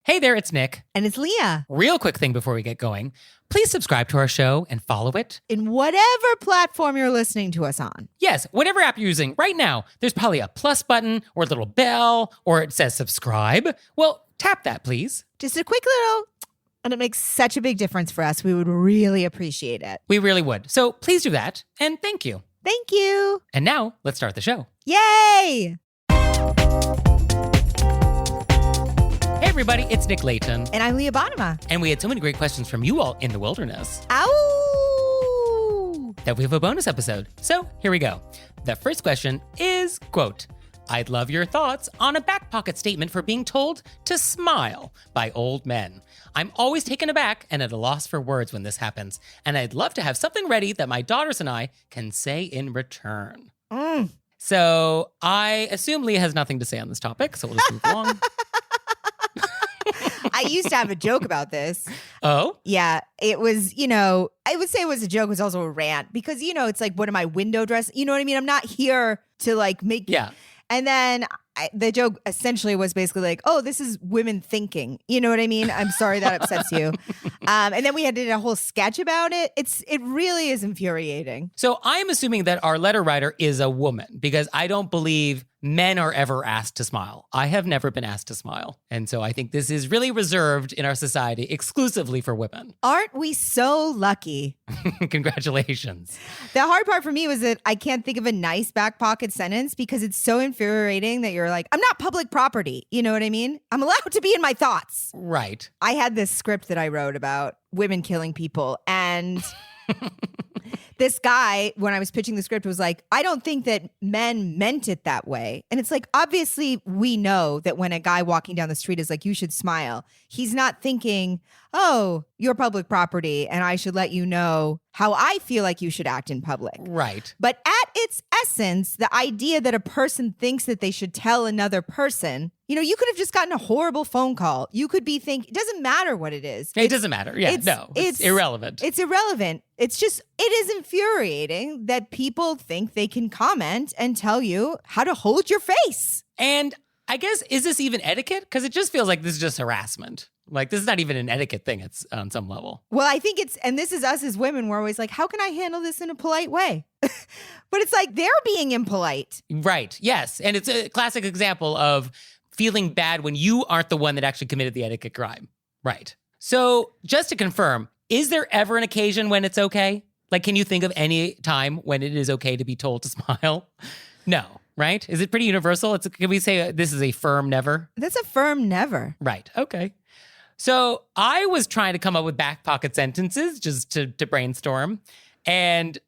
Hey there, it's Nick. And it's Leah. Real quick thing before we get going. Please subscribe to our show and follow it. In whatever platform you're listening to us on. Yes, whatever app you're using right now, there's probably a plus button or a little bell or it says subscribe. Well, tap that, please. Just a quick little, and it makes such a big difference for us. We would really appreciate it. We really would. So please do that, and thank you. Thank you. And now, let's start the show. Yay! Hey everybody, it's Nick Layton. And I'm Leah Bonnema. And we had so many great questions from you all in the wilderness. Ow! That we have a bonus episode. So here we go. The first question is, quote, I'd love your thoughts on a back pocket statement for being told to smile by old men. I'm always taken aback and at a loss for words when this happens. And I'd love to have something ready that my daughters and I can say in return. So I assume Leah has nothing to say on this topic, so we'll just move along. I used to have a joke about this. Oh? Yeah, it was, I would say it was a joke. It was also a rant because, it's like, what am I, window dress? You know what I mean? I'm not here to make... Yeah. And then the joke essentially was basically like, oh, this is women thinking. You know what I mean? I'm sorry that upsets you. And then we did a whole sketch about it. It really is infuriating. So I'm assuming that our letter writer is a woman because I don't believe men are ever asked to smile. I have never been asked to smile. And so I think this is really reserved in our society exclusively for women. Aren't we so lucky? Congratulations. The hard part for me was that I can't think of a nice back pocket sentence because it's so infuriating that you're like, I'm not public property. You know what I mean? I'm allowed to be in my thoughts. Right. I had this script that I wrote about women killing people, and this guy, when I was pitching the script, was like, I don't think that men meant it that way. And it's like, obviously, we know that when a guy walking down the street is like, you should smile, he's not thinking, oh, you're public property and I should let you know how I feel like you should act in public. Right. But at its essence, the idea that a person thinks that they should tell another person, you could have just gotten a horrible phone call. You could be thinking, it doesn't matter what it is. It doesn't matter. Yeah, it's irrelevant. It's irrelevant. It's just, it is infuriating that people think they can comment and tell you how to hold your face. And I guess, is this even etiquette? Because it just feels like this is just harassment. Like, this is not even an etiquette thing. It's on some level. Well, I think and this is us as women, we're always like, how can I handle this in a polite way? But it's like, they're being impolite. Right. Yes. And it's a classic example of feeling bad when you aren't the one that actually committed the etiquette crime. Right. So just to confirm, is there ever an occasion when it's okay? Like, can you think of any time when it is okay to be told to smile? No. Right? Is it pretty universal? Can we say this is a firm never? That's a firm never. Right. Okay. So I was trying to come up with back pocket sentences just to brainstorm. And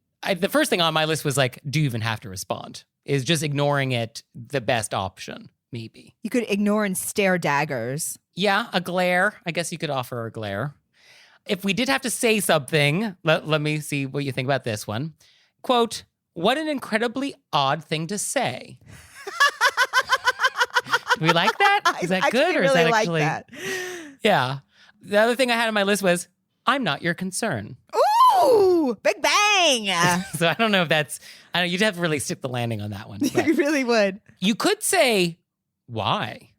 the first thing on my list was like, do you even have to respond? Is just ignoring it the best option? Maybe. You could ignore and stare daggers. Yeah, a glare. I guess you could offer a glare. If we did have to say something, let me see what you think about this one. Quote, what an incredibly odd thing to say. Do we like that? Is that good? Or is that actually... Like that. Yeah. The other thing I had on my list was, I'm not your concern. Ooh, big bang. So I don't know if you'd have to really stick the landing on that one. You really would. You could say, why?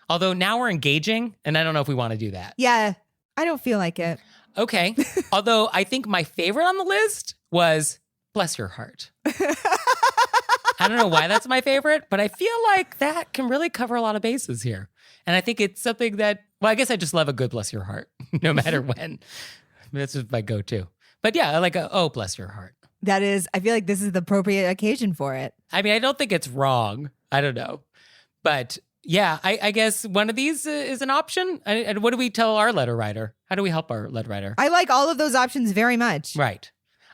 Although now we're engaging, and I don't know if we want to do that. Yeah, I don't feel like it. Okay. Although I think my favorite on the list was, bless your heart. I don't know why that's my favorite, but I feel like that can really cover a lot of bases here. And I think it's something that, I guess I just love a good bless your heart, no matter when. That's just my go-to. But yeah, I like bless your heart. That is, I feel like this is the appropriate occasion for it. I mean, I don't think it's wrong. I don't know. But yeah, I guess one of these is an option. And what do we tell our letter writer? How do we help our letter writer? I like all of those options very much. Right.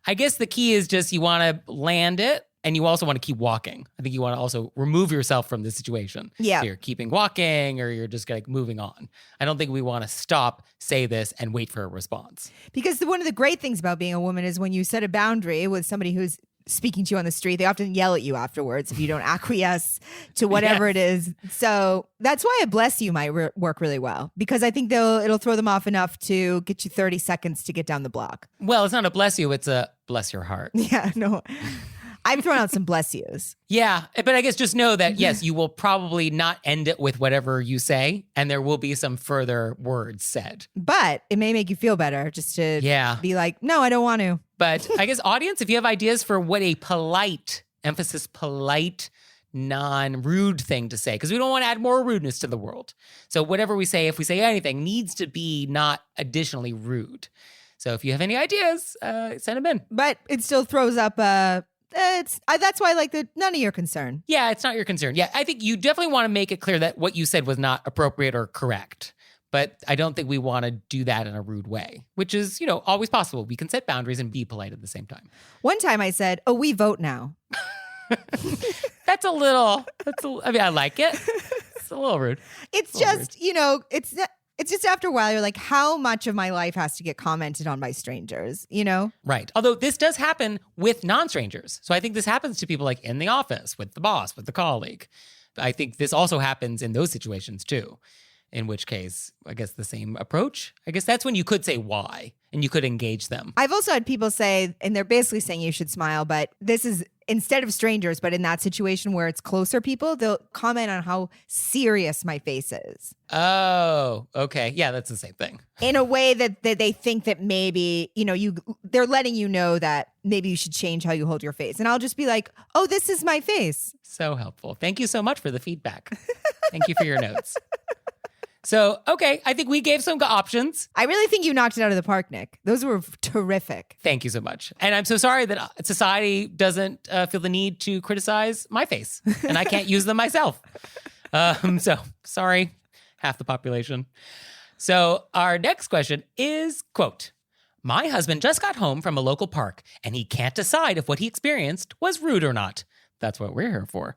I guess the key is just you want to land it. And you also want to keep walking. I think you want to also remove yourself from the situation. Yeah. So you're keeping walking or you're just like moving on. I don't think we want to stop, say this, and wait for a response. Because one of the great things about being a woman is when you set a boundary with somebody who's speaking to you on the street, they often yell at you afterwards if you don't acquiesce to whatever it is. So that's why a bless you might work really well, because I think it'll throw them off enough to get you 30 seconds to get down the block. Well, it's not a bless you, it's a bless your heart. Yeah, no. I've thrown out some bless yous. Yeah, but I guess just know that, yes, you will probably not end it with whatever you say, and there will be some further words said. But it may make you feel better just to be like, no, I don't want to. But I guess, audience, if you have ideas for what a polite, emphasis polite, non-rude thing to say, because we don't want to add more rudeness to the world. So whatever we say, if we say anything, needs to be not additionally rude. So if you have any ideas, send them in. But it still throws up that's why I like none of your concern. Yeah, it's not your concern. Yeah, I think you definitely want to make it clear that what you said was not appropriate or correct. But I don't think we want to do that in a rude way, which is, always possible. We can set boundaries and be polite at the same time. One time I said, oh, we vote now. I like it. It's a little rude. It's just, it's just after a while, you're like, how much of my life has to get commented on by strangers, Right. Although this does happen with non-strangers. So I think this happens to people like in the office, with the boss, with the colleague. I think this also happens in those situations too. In which case, I guess the same approach. I guess that's when you could say why and you could engage them. I've also had people say, and they're basically saying you should smile, but this is instead of strangers, but in that situation where it's closer people, they'll comment on how serious my face is. Oh, okay. Yeah, that's the same thing. In a way that they think that maybe, they're letting you know that maybe you should change how you hold your face. And I'll just be like, oh, this is my face. So helpful. Thank you so much for the feedback. Thank you for your notes. So, okay, I think we gave some options. I really think you knocked it out of the park, Nick. Those were terrific. Thank you so much. And I'm so sorry that society doesn't feel the need to criticize my face, and I can't use them myself. So, sorry, half the population. So, our next question is, quote, my husband just got home from a local park, and he can't decide if what he experienced was rude or not. That's what we're here for.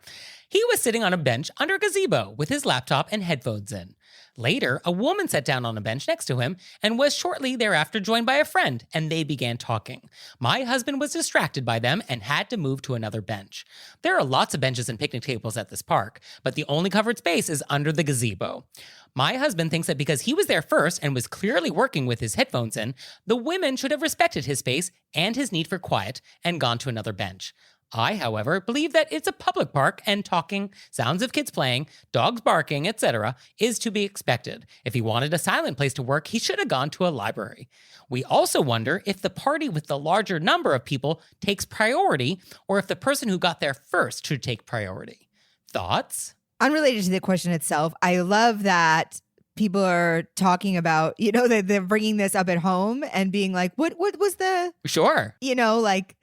He was sitting on a bench under a gazebo with his laptop and headphones in. Later, a woman sat down on a bench next to him and was shortly thereafter joined by a friend, and they began talking. My husband was distracted by them and had to move to another bench. There are lots of benches and picnic tables at this park, but the only covered space is under the gazebo. My husband thinks that because he was there first and was clearly working with his headphones in, the women should have respected his space and his need for quiet and gone to another bench. I, however, believe that it's a public park and talking, sounds of kids playing, dogs barking, etc. is to be expected. If he wanted a silent place to work, he should have gone to a library. We also wonder if the party with the larger number of people takes priority or if the person who got there first should take priority. Thoughts? Unrelated to the question itself, I love that people are talking about, that they're bringing this up at home and being like, what was the... Sure.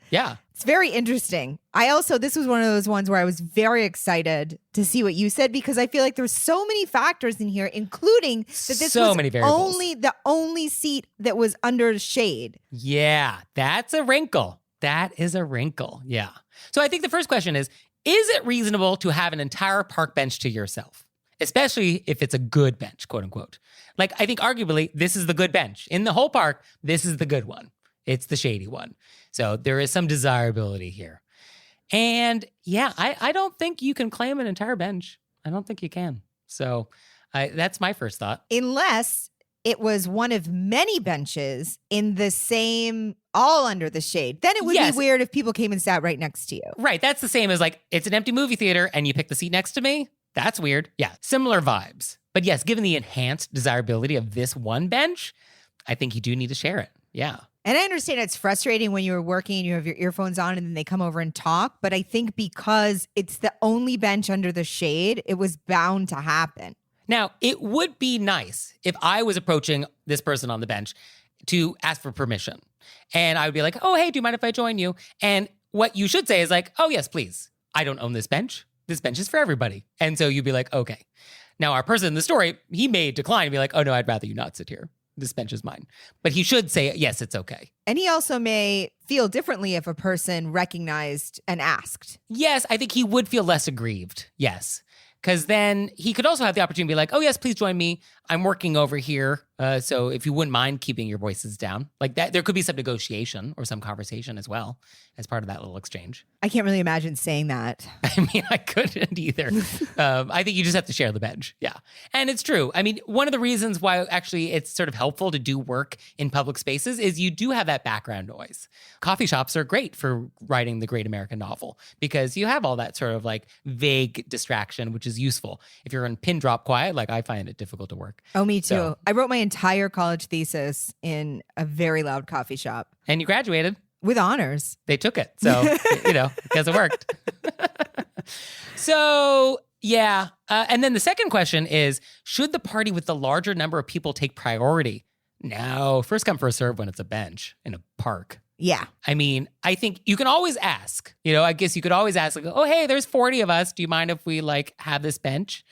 Yeah. It's very interesting. This was one of those ones where I was very excited to see what you said because I feel like there's so many factors in here, including that this was many variables. The only seat that was under shade. Yeah, that's a wrinkle. That is a wrinkle. Yeah. So I think the first question is it reasonable to have an entire park bench to yourself? Especially if it's a good bench, quote unquote. I think arguably this is the good bench. In the whole park, this is the good one. It's the shady one. So there is some desirability here. And yeah, I don't think you can claim an entire bench. I don't think you can. So that's my first thought. Unless it was one of many benches in the same, all under the shade. Then it would be weird if people came and sat right next to you. Right. That's the same as it's an empty movie theater and you pick the seat next to me. That's weird. Yeah. Similar vibes. But yes, given the enhanced desirability of this one bench, I think you do need to share it. Yeah. And I understand it's frustrating when you're working and you have your earphones on and then they come over and talk. But I think because it's the only bench under the shade, it was bound to happen. Now, it would be nice if I was approaching this person on the bench to ask for permission. And I would be like, oh, hey, do you mind if I join you? And what you should say is oh, yes, please. I don't own this bench. This bench is for everybody. And so you'd be like, okay. Now, our person in the story, he may decline and be like, oh, no, I'd rather you not sit here. This bench is mine. But he should say, yes, it's okay. And he also may feel differently if a person recognized and asked. Yes, I think he would feel less aggrieved. Yes. Because then he could also have the opportunity to be like, oh, yes, please join me. I'm working over here. So if you wouldn't mind keeping your voices down like that, there could be some negotiation or some conversation as well as part of that little exchange. I can't really imagine saying that. I mean, I couldn't either. I think you just have to share the bench. Yeah. And it's true. I mean, one of the reasons why actually it's sort of helpful to do work in public spaces is you do have that background noise. Coffee shops are great for writing the great American novel because you have all that sort of like vague distraction, which is useful. If you're in pin drop quiet, like I find it difficult to work. Oh, me too. So- I wrote my entire college thesis in a very loud coffee shop And you graduated. with honors. They took it. So, because it worked. So, yeah. And then the second question is, should the party with the larger number of people take priority? No, first come, first serve when it's a bench in a park. Yeah. I mean, I think you can always ask, I guess you could always ask, like, oh, hey, there's 40 of us. Do you mind if we like have this bench?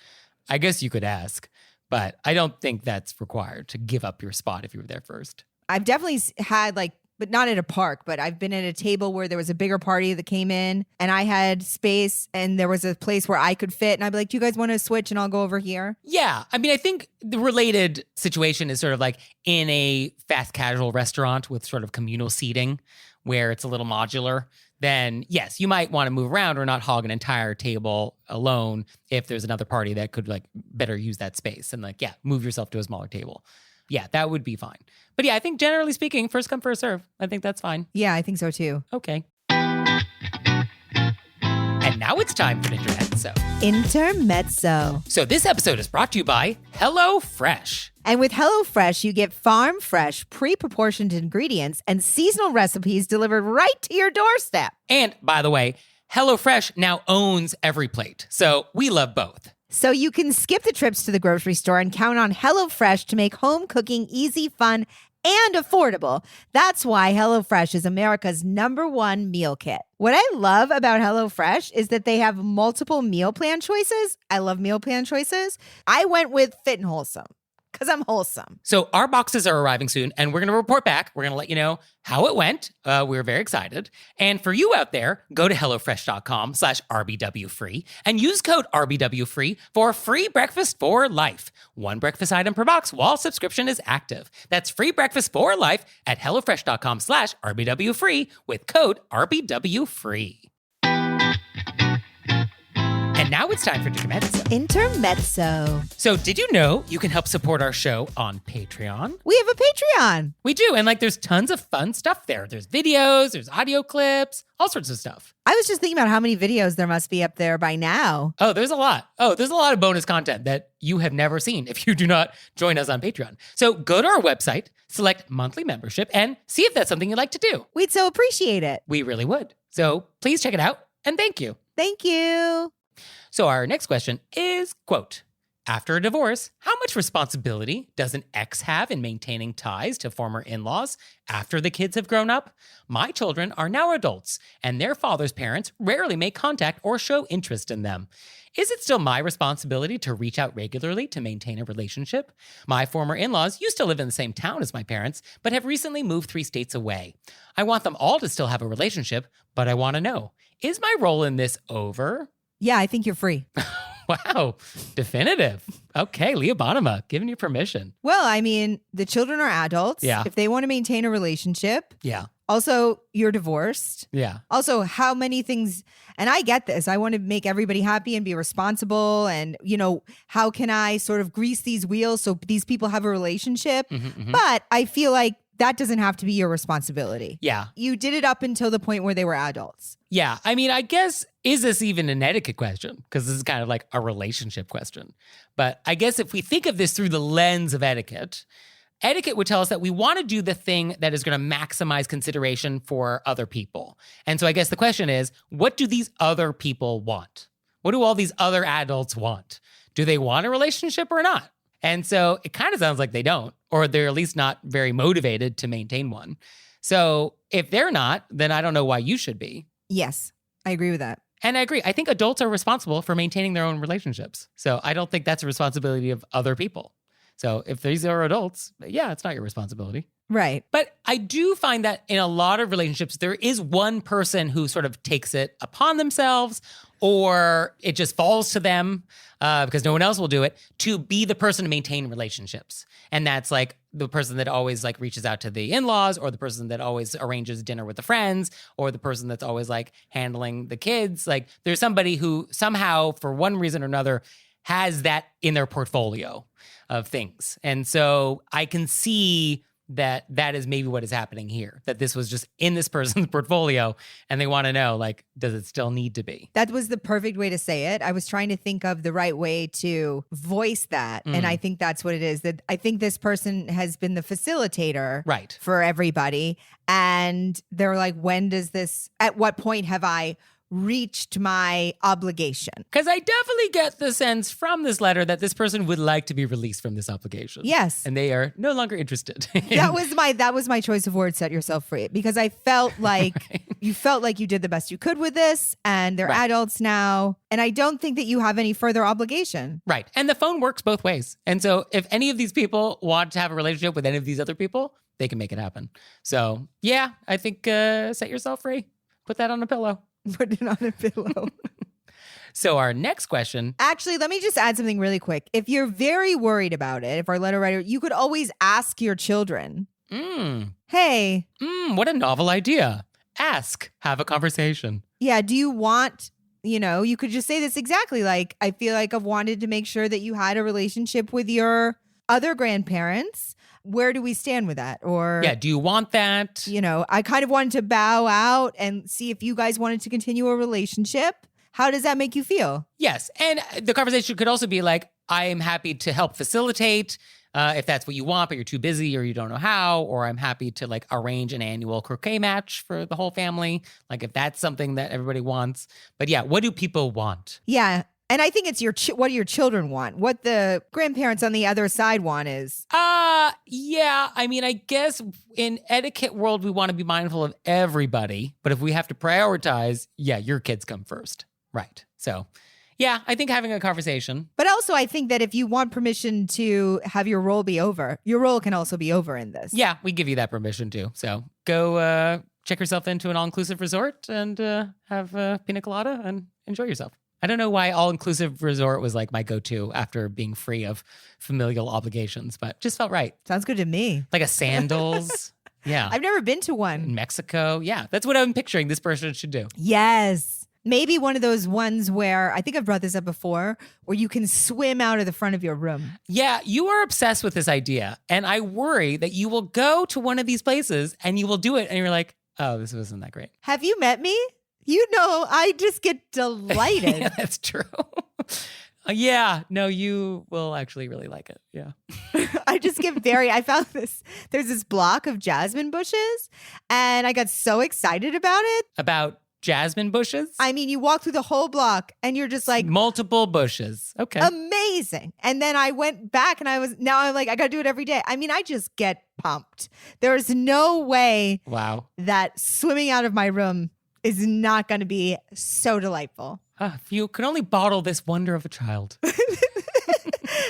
I guess you could ask, but I don't think that's required to give up your spot if you were there first. I've definitely had but not at a park, but I've been at a table where there was a bigger party that came in and I had space and there was a place where I could fit. And I'd be like, do you guys want to switch and I'll go over here? Yeah. I mean, I think the related situation is sort of like in a fast casual restaurant with sort of communal seating where it's a little modular. Then yes, you might want to move around or not hog an entire table alone if there's another party that could like better use that space and like, yeah, move yourself to a smaller table. Yeah, that would be fine. But yeah, I think generally speaking, first come, first serve. I think that's fine. Yeah, I think so too. Okay. And now it's time for Intermezzo. Intermezzo. So this episode is brought to you by HelloFresh. And with HelloFresh, you get farm fresh, pre-proportioned ingredients and seasonal recipes delivered right to your doorstep. And by the way, HelloFresh now owns Every Plate. So we love both. So you can skip the trips to the grocery store and count on HelloFresh to make home cooking easy, fun, and affordable. That's why HelloFresh is America's #1 meal kit. What I love about HelloFresh is that they have multiple meal plan choices. I love meal plan choices. I went with Fit and Wholesome because I'm wholesome. So our boxes are arriving soon, and we're going to report back. We're going to let you know how it went. We're very excited. And for you out there, go to HelloFresh.com/RBWFree and use code RBWFree for free breakfast for life. One breakfast item per box while subscription is active. That's free breakfast for life at HelloFresh.com/RBWFree with code RBWFree. And now it's time for Intermezzo. Intermezzo. So did you know you can help support our show on Patreon? We have a Patreon. We do. And there's tons of fun stuff there. There's videos, there's audio clips, all sorts of stuff. I was just thinking about how many videos there must be up there by now. Oh, there's a lot. There's a lot of bonus content that you have never seen if you do not join us on Patreon. So go to our website, select monthly membership, and see if that's something you'd like to do. We'd so appreciate it. We really would. So please check it out, and thank you. Thank you. So our next question is, quote, after a divorce, how much responsibility does an ex have in maintaining ties to former in-laws after the kids have grown up? My children are now adults, and their father's parents rarely make contact or show interest in them. Is it still my responsibility to reach out regularly to maintain a relationship? My former in-laws used to live in the same town as my parents, but have recently moved 3 states away. I want them all to still have a relationship, but I want to know, is my role in this over? Yeah, I think you're free. Wow, definitive. Okay, Leah Bonema, giving you permission. Well, I mean, the children are adults. Yeah. If they want to maintain a relationship. Yeah. Also, you're divorced. Yeah. Also, how many things, and I get this, I want to make everybody happy and be responsible. And, how can I sort of grease these wheels so these people have a relationship? But I feel like that doesn't have to be your responsibility. Yeah. You did it up until the point where they were adults. Yeah. I mean, I guess, is this even an etiquette question? Because this is kind of like a relationship question. But I guess if we think of this through the lens of etiquette, etiquette would tell us that we want to do the thing that is going to maximize consideration for other people. And so I guess the question is, what do these other people want? What do all these other adults want? Do they want a relationship or not? And so it kind of sounds like they don't, or they're at least not very motivated to maintain one. So if they're not, then I don't know why you should be. Yes, I agree with that. And I agree. I think adults are responsible for maintaining their own relationships. So I don't think that's a responsibility of other people. So if these are adults, yeah, it's not your responsibility. Right. But I do find that in a lot of relationships, there is one person who sort of takes it upon themselves, or it just falls to them because no one else will do it, to be the person to maintain relationships. And that's like the person that always like reaches out to the in-laws, or the person that always arranges dinner with the friends, or the person that's always like handling the kids. Like there's somebody who somehow, for one reason or another, has that in their portfolio of things. And so I can see that that is maybe what is happening here, that this was just in this person's portfolio and they want to know, like, does it still need to be? That was the perfect way to say it. I was trying to think of the right way to voice that. And I think that's what it is. That I think this person has been the facilitator Right. for everybody. And they're like, at what point have I reached my obligation? Because I definitely get the sense from this letter that this person would like to be released from this obligation. Yes. And they are no longer interested. That was my choice of word, set yourself free, because I felt like you felt like you did the best you could with this, and they're adults now. And I don't think that you have any further obligation. Right. And the phone works both ways. And so if any of these people want to have a relationship with any of these other people, they can make it happen. So yeah, I think set yourself free. Put that on a pillow. Put it on a pillow. So our next question. Actually, let me just add something really quick. If you're very worried about it, if our letter writer, you could always ask your children, hey. What a novel idea. Ask, have a conversation. Yeah, do you want, you could just say this exactly like, I feel like I've wanted to make sure that you had a relationship with your other grandparents. Where do we stand with that? Or yeah, do you want that? I kind of wanted to bow out and see if you guys wanted to continue a relationship. How does that make you feel? Yes. And the conversation could also be like, I am happy to help facilitate if that's what you want, but you're too busy or you don't know how, or I'm happy to like arrange an annual croquet match for the whole family. Like if that's something that everybody wants. But yeah, what do people want? Yeah. And I think it's what do your children want? What the grandparents on the other side want is. Yeah. I mean, I guess in etiquette world, we want to be mindful of everybody. But if we have to prioritize, yeah, your kids come first. Right. So yeah, I think having a conversation. But also I think that if you want permission to have your role be over, your role can also be over in this. Yeah, we give you that permission too. So go check yourself into an all-inclusive resort and have a pina colada and enjoy yourself. I don't know why all-inclusive resort was like my go-to after being free of familial obligations, but just felt right. Sounds good to me. Like a sandals. Yeah. I've never been to one. In Mexico. Yeah. That's what I'm picturing this person should do. Yes. Maybe one of those ones where, I think I've brought this up before, where you can swim out of the front of your room. Yeah, you are obsessed with this idea. And I worry that you will go to one of these places and you will do it and you're like, oh, this wasn't that great. Have you met me? I just get delighted. Yeah, that's true. Yeah, no, you will actually really like it. Yeah. I just get I found there's this block of jasmine bushes and I got so excited about it. About jasmine bushes? I mean, you walk through the whole block and you're just like. Multiple bushes. Okay. Amazing. And then I went back and now I'm like, I got to do it every day. I mean, I just get pumped. There's no way. Wow. That swimming out of my room is not going to be so delightful. If you could only bottle this wonder of a child.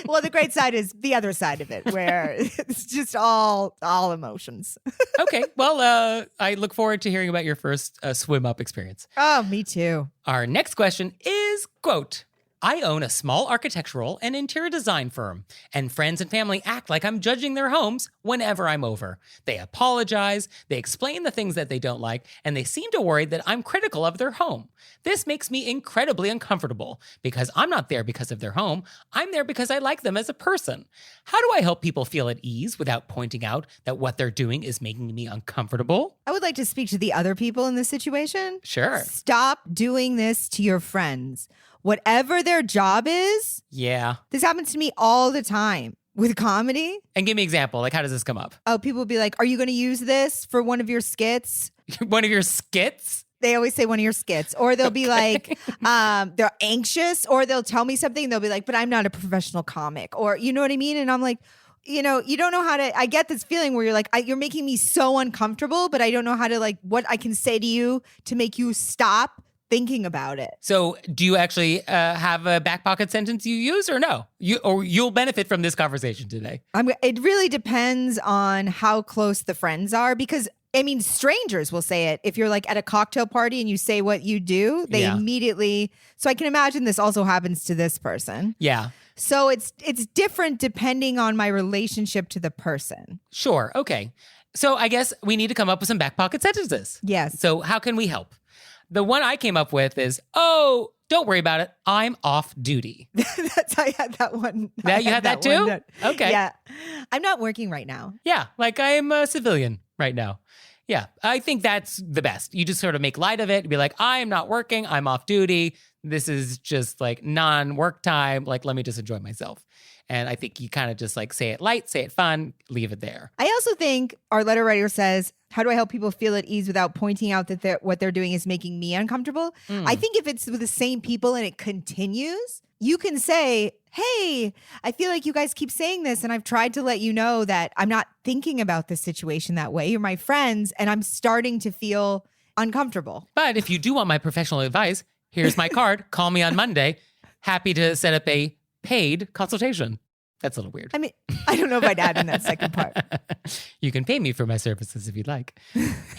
Well, the great side is the other side of it, where it's just all emotions. Okay. Well, I look forward to hearing about your first swim up experience. Oh, me too. Our next question is, quote, I own a small architectural and interior design firm, and friends and family act like I'm judging their homes whenever I'm over. They apologize, they explain the things that they don't like, and they seem to worry that I'm critical of their home. This makes me incredibly uncomfortable because I'm not there because of their home. I'm there because I like them as a person. How do I help people feel at ease without pointing out that what they're doing is making me uncomfortable? I would like to speak to the other people in this situation. Sure. Stop doing this to your friends. Whatever their job is. Yeah. This happens to me all the time with comedy. And give me an example. Like, how does this come up? Oh, people will be like, are you going to use this for one of your skits? One of your skits? They always say one of your skits. Or they'll be like, they're anxious, or they'll tell me something and they'll be like, but I'm not a professional comic. Or you know what I mean? And I'm like, you don't know how to, I get this feeling where you're like, you're making me so uncomfortable, but I don't know how to like, what I can say to you to make you stop thinking about it. So do you actually have a back pocket sentence you use or no? You'll benefit from this conversation today. It really depends on how close the friends are, because I mean, strangers will say it. If you're like at a cocktail party and you say what you do, they immediately. So I can imagine this also happens to this person. Yeah. So it's different depending on my relationship to the person. Sure. Okay. So I guess we need to come up with some back pocket sentences. Yes. So how can we help? The one I came up with is, oh, don't worry about it. I'm off duty. I had that one. Yeah, you had that too? Okay. Yeah. I'm not working right now. Yeah, like I'm a civilian right now. Yeah, I think that's the best. You just sort of make light of it. Be like, I'm not working. I'm off duty. This is just like non-work time. Like, let me just enjoy myself. And I think you kind of just like say it light, say it fun, leave it there. I also think our letter writer says, how do I help people feel at ease without pointing out that what they're doing is making me uncomfortable? I think if it's with the same people and it continues, you can say, hey, I feel like you guys keep saying this and I've tried to let you know that I'm not thinking about this situation that way. You're my friends and I'm starting to feel uncomfortable. But if you do want my professional advice, here's my card. Call me on Monday. Happy to set up a paid consultation. That's a little weird. I mean, I don't know if I'd add in that second part. You can pay me for my services if you'd like.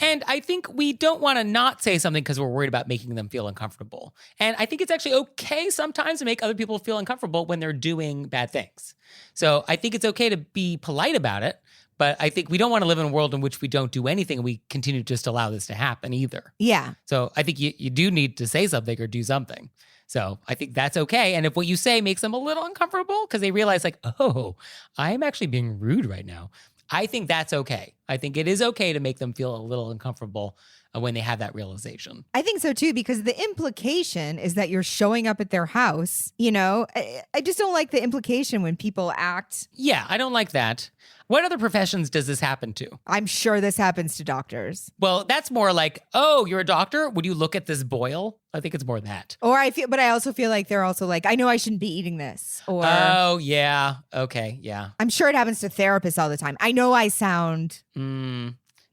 And I think we don't want to not say something because we're worried about making them feel uncomfortable. And I think it's actually okay sometimes to make other people feel uncomfortable when they're doing bad things. So I think it's okay to be polite about it. But I think we don't want to live in a world in which we don't do anything and we continue to just allow this to happen either. Yeah. So I think you do need to say something or do something. So I think that's okay. And if what you say makes them a little uncomfortable because they realize like, oh, I'm actually being rude right now, I think that's okay. I think it is okay to make them feel a little uncomfortable when they have that realization. I think so too, because the implication is that you're showing up at their house. You know, I just don't like the implication when people act. Yeah, I don't like that. What other professions does this happen to? I'm sure this happens to doctors. Well, that's more like, oh, you're a doctor? Would you look at this boil? I think it's more that. Or I also feel like they're also like, I know I shouldn't be eating this. Or oh, yeah. Okay, yeah. I'm sure it happens to therapists all the time. I know I sound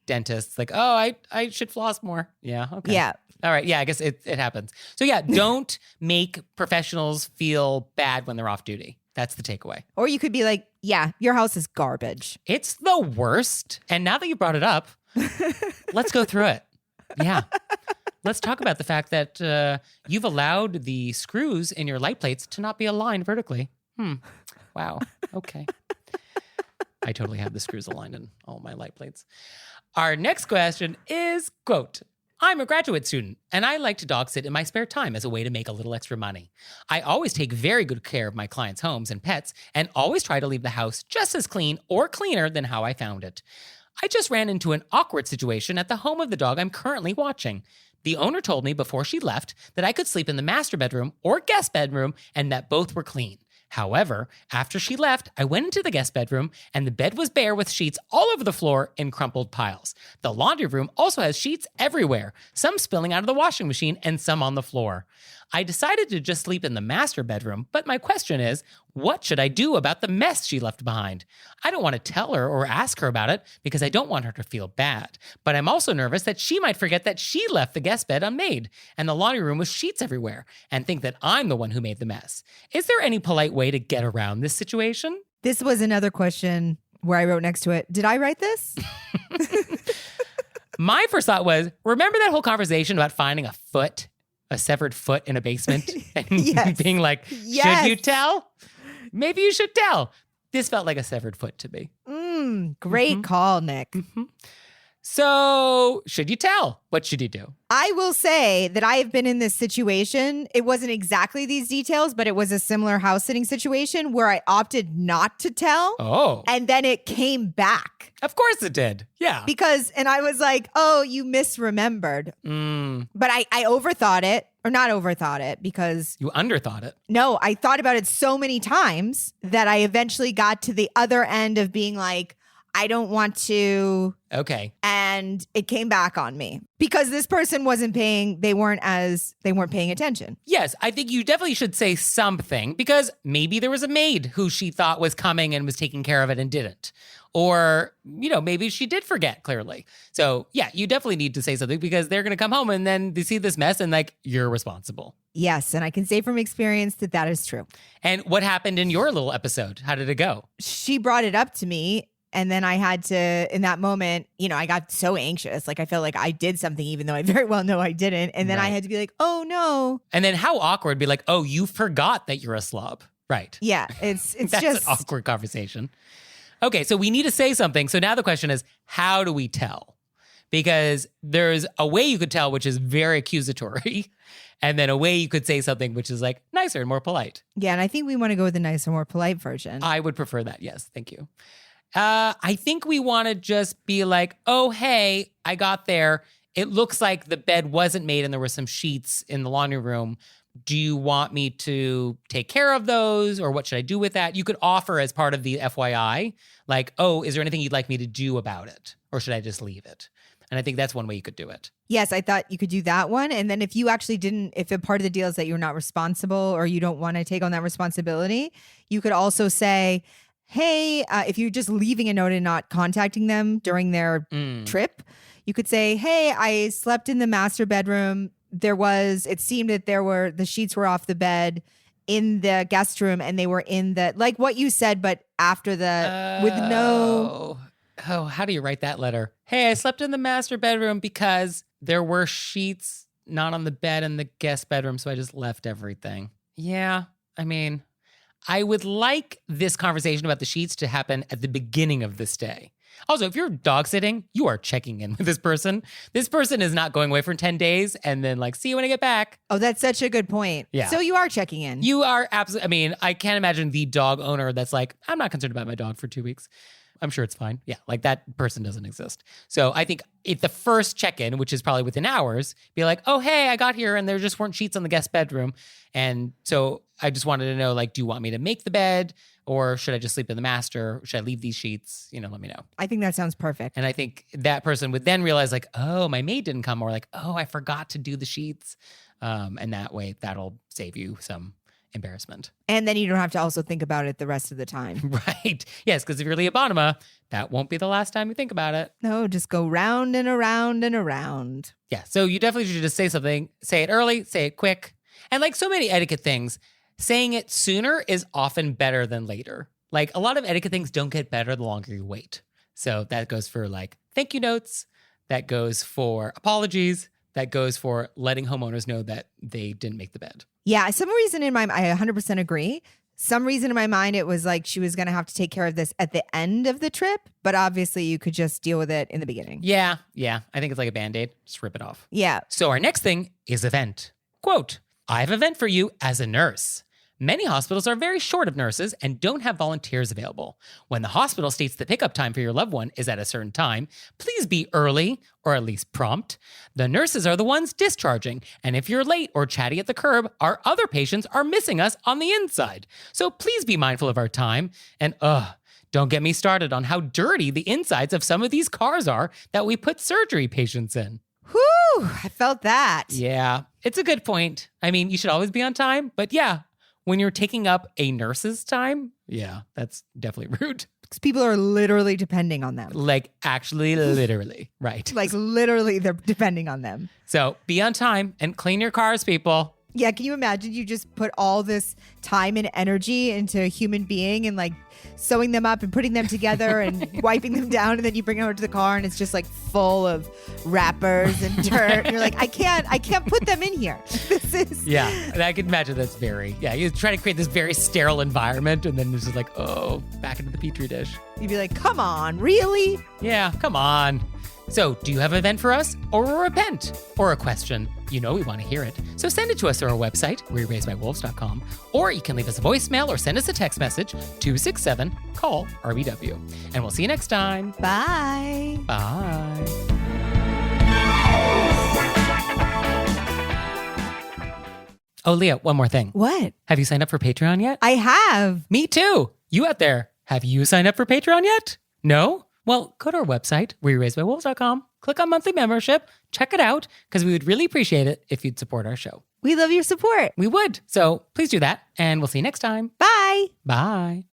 dentists like, oh, I should floss more. Yeah, okay. Yeah. All right, yeah, I guess it happens. So yeah, don't make professionals feel bad when they're off duty. That's the takeaway. Or you could be like, yeah, your house is garbage. It's the worst. And now that you brought it up, let's go through it. Yeah. Let's talk about the fact that you've allowed the screws in your light plates to not be aligned vertically. Wow. Okay. I totally have the screws aligned in all my light plates. Our next question is, quote, I'm a graduate student, and I like to dog sit in my spare time as a way to make a little extra money. I always take very good care of my clients' homes and pets, and always try to leave the house just as clean or cleaner than how I found it. I just ran into an awkward situation at the home of the dog I'm currently watching. The owner told me before she left that I could sleep in the master bedroom or guest bedroom and that both were clean. However, after she left, I went into the guest bedroom and the bed was bare with sheets all over the floor in crumpled piles. The laundry room also has sheets everywhere, some spilling out of the washing machine and some on the floor. I decided to just sleep in the master bedroom, but my question is, what should I do about the mess she left behind? I don't want to tell her or ask her about it because I don't want her to feel bad. But I'm also nervous that she might forget that she left the guest bed unmade and the laundry room with sheets everywhere and think that I'm the one who made the mess. Is there any polite way to get around this situation? This was another question where I wrote next to it, did I write this? My first thought was, remember that whole conversation about finding a severed foot in a basement and being like, should you tell? Maybe you should tell. This felt like a severed foot to me. Great call, Nick. So should you tell? What should you do? I will say that I have been in this situation. It wasn't exactly these details, but it was a similar house sitting situation where I opted not to tell. Oh. And then it came back. Of course it did. Yeah. And I was like, oh, you misremembered. But I overthought it, or not overthought it because... You underthought it. No, I thought about it so many times that I eventually got to the other end of being like, I don't want to. Okay. And it came back on me because this person wasn't paying. They weren't paying attention. Yes, I think you definitely should say something because maybe there was a maid who she thought was coming and was taking care of it and didn't. Or, maybe she did forget clearly. So yeah, you definitely need to say something because they're going to come home and then they see this mess and like, you're responsible. Yes. And I can say from experience that is true. And what happened in your little episode? How did it go? She brought it up to me. And then I had to, in that moment, I got so anxious. Like I felt like I did something, even though I very well know I didn't. And then I had to be like, oh no. And then how awkward, be like, oh, you forgot that you're a slob. Right. Yeah, it's That's just an awkward conversation. Okay, so we need to say something. So now the question is, how do we tell? Because there's a way you could tell, which is very accusatory, and then a way you could say something which is like nicer and more polite. Yeah, and I think we want to go with the nicer, more polite version. I would prefer that. Yes, thank you. I think we want to just be like, oh, hey, I got there. It looks like the bed wasn't made and there were some sheets in the laundry room. Do you want me to take care of those, or what should I do with that? You could offer as part of the FYI, like, oh, is there anything you'd like me to do about it? Or should I just leave it? And I think that's one way you could do it. Yes, I thought you could do that one. And then if you actually if a part of the deal is that you're not responsible or you don't want to take on that responsibility, you could also say, hey, if you're just leaving a note and not contacting them during their trip, you could say, hey, I slept in the master bedroom. It seemed that the sheets were off the bed in the guest room, and they were in like what you said, but after with no. Oh, how do you write that letter? Hey, I slept in the master bedroom because there were sheets not on the bed in the guest bedroom, so I just left everything. Yeah, I mean, I would like this conversation about the sheets to happen at the beginning of the stay. Also, if you're dog sitting, you are checking in with this person. This person is not going away for 10 days and then like, see you when I get back. Oh, that's such a good point. Yeah. So you are checking in. You are absolutely, I mean, I can't imagine the dog owner that's like, I'm not concerned about my dog for 2 weeks. I'm sure it's fine. Yeah, like that person doesn't exist. So I think if the first check-in, which is probably within hours, be like, oh, hey, I got here and there just weren't sheets on the guest bedroom. And so I just wanted to know, like, do you want me to make the bed, or should I just sleep in the master? Should I leave these sheets? Let me know. I think that sounds perfect. And I think that person would then realize like, oh, my maid didn't come, or like, oh, I forgot to do the sheets. And that way that'll save you some embarrassment. And then you don't have to also think about it the rest of the time. Right. Yes, because if you're Leopotima, that won't be the last time you think about it. No, just go round and around and around. Yeah, so you definitely should just say something. Say it early, say it quick. And like so many etiquette things, saying it sooner is often better than later. Like a lot of etiquette things don't get better the longer you wait. So that goes for like thank you notes. That goes for apologies. That goes for letting homeowners know that they didn't make the bed. Yeah, some reason in my mind, I 100% agree. Some reason in my mind, it was like she was going to have to take care of this at the end of the trip, but obviously you could just deal with it in the beginning. Yeah. I think it's like a Band-Aid. Just rip it off. Yeah. So our next thing is event. Quote, I have an event for you as a nurse. Many hospitals are very short of nurses and don't have volunteers available. When the hospital states the pickup time for your loved one is at a certain time, please be early or at least prompt. The nurses are the ones discharging, and if you're late or chatty at the curb, our other patients are missing us on the inside. So please be mindful of our time. And don't get me started on how dirty the insides of some of these cars are that we put surgery patients in. Whew, I felt that. Yeah, it's a good point. I mean, you should always be on time, but yeah, when you're taking up a nurse's time, yeah, that's definitely rude. Because people are literally depending on them. Like actually, literally, right. Like literally they're depending on them. So be on time and clean your cars, people. Yeah, can you imagine you just put all this time and energy into a human being and like sewing them up and putting them together and wiping them down, and then you bring them over to the car and it's just like full of wrappers and dirt. And you're like, I can't put them in here. This is Yeah, and I can imagine that's you try to create this very sterile environment and then it's just like, oh, back into the petri dish. You'd be like, come on, really? Yeah, come on. So, do you have an event for us, or a repent, or a question? You know we want to hear it. So send it to us through our website, wereraisedbywolves.com, or you can leave us a voicemail or send us a text message, 267-CALL-RBW. And we'll see you next time. Bye. Bye. Oh, Leah, one more thing. What? Have you signed up for Patreon yet? I have. Me too. You out there, have you signed up for Patreon yet? No? Well, go to our website, wereraisedbywolves.com, click on monthly membership, check it out, because we would really appreciate it if you'd support our show. We love your support. We would. So please do that, and we'll see you next time. Bye. Bye.